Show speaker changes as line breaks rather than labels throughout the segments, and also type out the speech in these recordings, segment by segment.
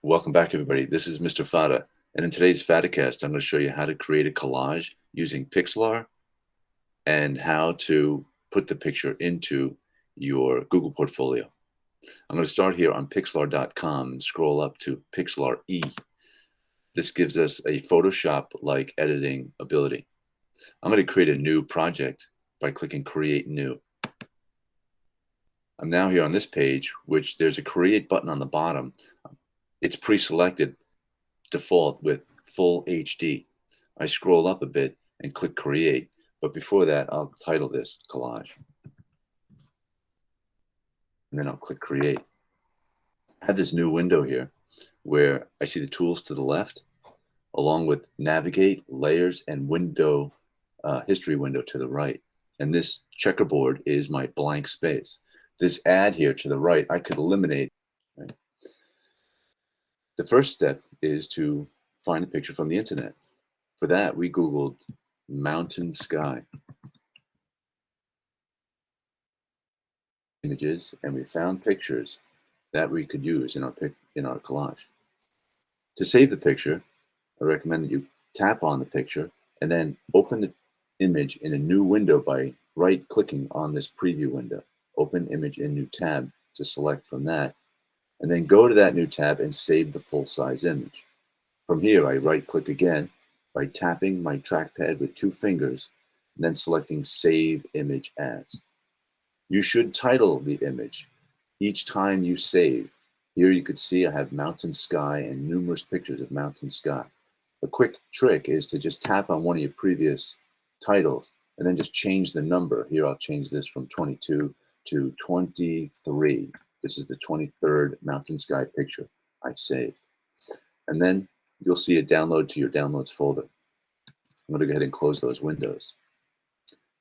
Welcome back, everybody. This is Mr. Fatta, and in today's FattaCast, I'm going to show you how to create a collage using Pixlr and how to put the picture into your Google portfolio. I'm going to start here on Pixlr.com and scroll up to Pixlr E. This gives us a Photoshop-like editing ability. I'm going to create a new project by clicking Create New. I'm now here on this page, which there's a Create button on the bottom. It's pre-selected default with full HD. I scroll up a bit and click Create, but before that, I'll title this Collage. And then I'll click Create. I have this new window here where I see the tools to the left, along with Navigate, Layers, and Window History window to the right. And this checkerboard is my blank space. This add here to the right, I could eliminate. Right? The first step is to find a picture from the internet. For that, we Googled mountain sky images, and we found pictures that we could use in our collage. To save the picture, I recommend that you tap on the picture and then open the image in a new window by right-clicking on this preview window. Open image in new tab to select from that, and then go to that new tab and save the full-size image. From here, I right-click again by tapping my trackpad with 2 fingers and then selecting Save Image As. You should title the image each time you save. Here you could see I have mountain sky and numerous pictures of mountain sky. A quick trick is to just tap on one of your previous titles and then just change the number. Here I'll change this from 22 to 23. This is the 23rd mountain sky picture I saved. And then you'll see it download to your downloads folder. I'm going to go ahead and close those windows.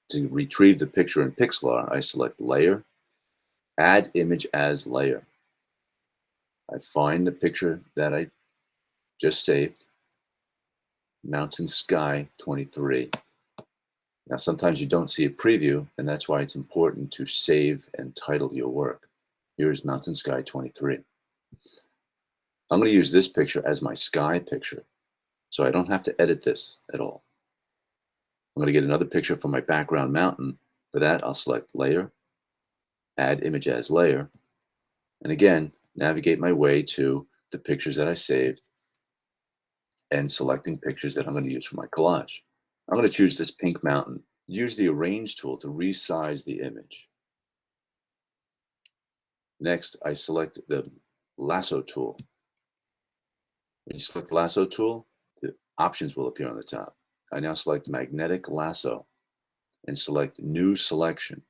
To retrieve the picture in Pixlr, I select Layer, Add Image as Layer. I find the picture that I just saved, Mountain Sky 23. Now, sometimes you don't see a preview, and that's why it's important to save and title your work. Here's Mountain Sky 23. I'm going to use this picture as my sky picture, so I don't have to edit this at all. I'm going to get another picture from my background mountain. For that, I'll select Layer, Add Image as Layer, and again, navigate my way to the pictures that I saved and selecting pictures that I'm going to use for my collage. I'm going to choose this pink mountain. Use the Arrange tool to resize the image. Next, I select the Lasso tool. When you select the Lasso tool, the options will appear on the top. I now select Magnetic Lasso and select New Selection.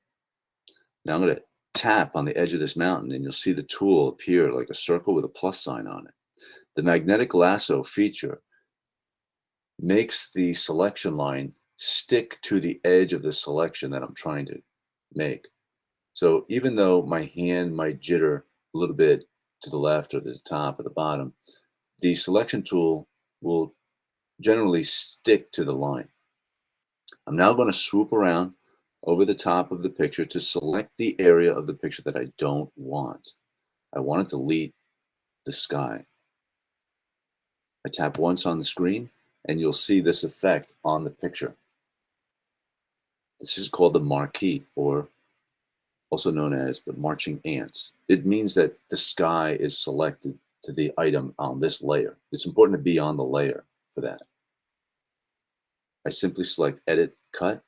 Now I'm going to tap on the edge of this mountain and you'll see the tool appear like a circle with a plus sign on it. The Magnetic Lasso feature makes the selection line stick to the edge of the selection that I'm trying to make. So even though my hand might jitter a little bit to the left or the top or the bottom, the selection tool will generally stick to the line. I'm now going to swoop around over the top of the picture to select the area of the picture that I don't want. I want to delete the sky. I tap once on the screen and you'll see this effect on the picture. This is called the marquee, or also known as the marching ants. It means that the sky is selected to the item on this layer. It's important to be on the layer for that. I simply select Edit, Cut,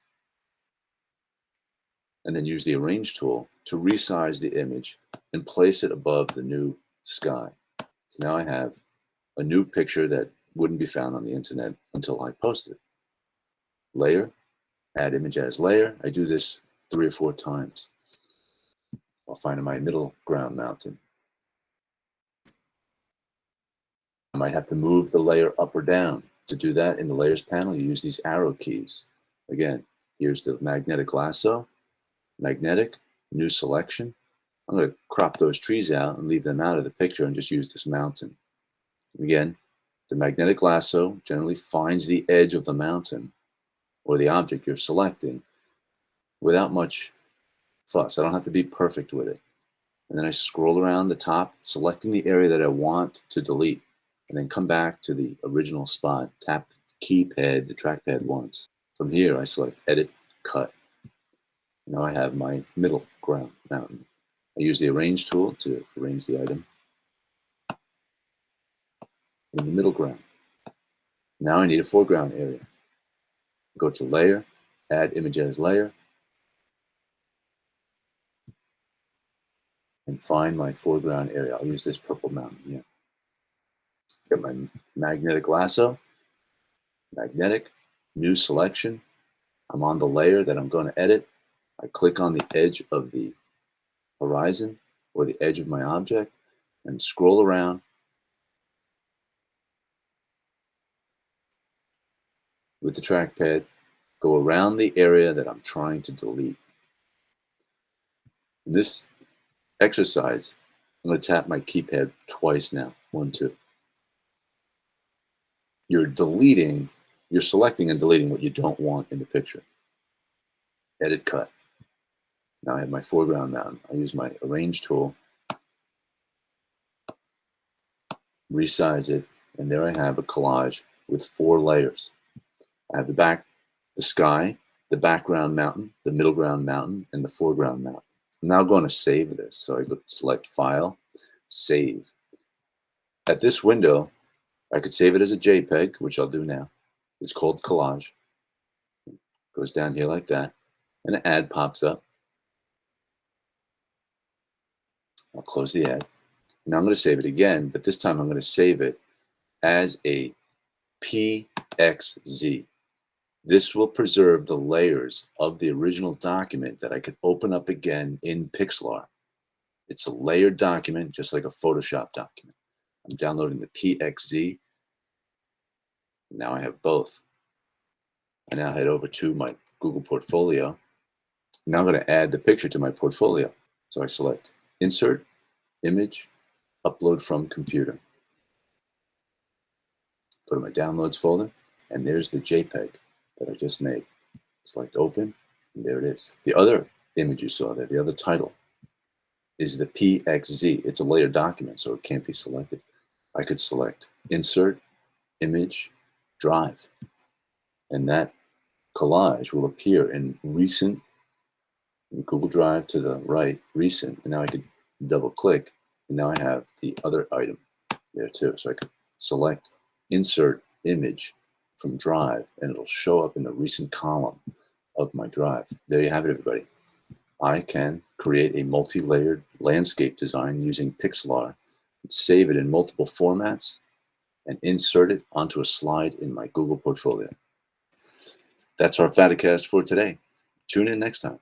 and then use the Arrange tool to resize the image and place it above the new sky. So now I have a new picture that wouldn't be found on the internet until I post it. Layer, Add Image as Layer. I do this 3 or 4 times. I'll find my middle ground mountain. I might have to move the layer up or down. To do that, in the Layers panel, you use these arrow keys. Again, here's the Magnetic Lasso, Magnetic, New Selection. I'm going to crop those trees out and leave them out of the picture and just use this mountain. Again, the Magnetic Lasso generally finds the edge of the mountain or the object you're selecting without much fuss. I don't have to be perfect with it. And then I scroll around the top, selecting the area that I want to delete, and then come back to the original spot, tap the keypad, the trackpad once. From here, I select Edit, Cut. Now I have my middle ground mountain. I use the Arrange tool to arrange the item in the middle ground. Now I need a foreground area. Go to Layer, Add Image as Layer, and find my foreground area. I'll use this purple mountain here. Get my magnetic lasso, magnetic, new selection. I'm on the layer that I'm going to edit. I click on the edge of the horizon or the edge of my object and scroll around with the trackpad, go around the area that I'm trying to delete. In this exercise, I'm going to tap my keypad twice now. 1, 2. You're selecting and deleting what you don't want in the picture. Edit, Cut. Now I have my foreground mountain. I use my Arrange tool, resize it, and there I have a collage with 4 layers. I have the sky, the background mountain, the middle ground mountain, and the foreground mountain. I'm now going to save this. So I select File, Save. At this window, I could save it as a JPEG, which I'll do now. It's called Collage. Goes down here like that, and an ad pops up. I'll close the ad. Now I'm going to save it again, but this time I'm going to save it as a PXZ. This will preserve the layers of the original document that I could open up again in Pixlr. It's a layered document, just like a Photoshop document. I'm downloading the PXZ. Now I have both. I now head over to my Google portfolio. Now I'm going to add the picture to my portfolio. So I select Insert, Image, Upload from Computer. Go to my Downloads folder, and there's the JPEG that I just made. Select Open, and there it is. The other image you saw there, the other title, is the PXZ. It's a layered document, so it can't be selected. I could select Insert, Image, Drive, and that collage will appear in Recent, in Google Drive to the right, Recent, and now I could double click, and now I have the other item there too. So I could select Insert Image from Drive, and it'll show up in the Recent column of my drive. There you have it, everybody. I can create a multi-layered landscape design using Pixlr, save it in multiple formats, and insert it onto a slide in my Google portfolio. That's our FattaCast for today. Tune in next time.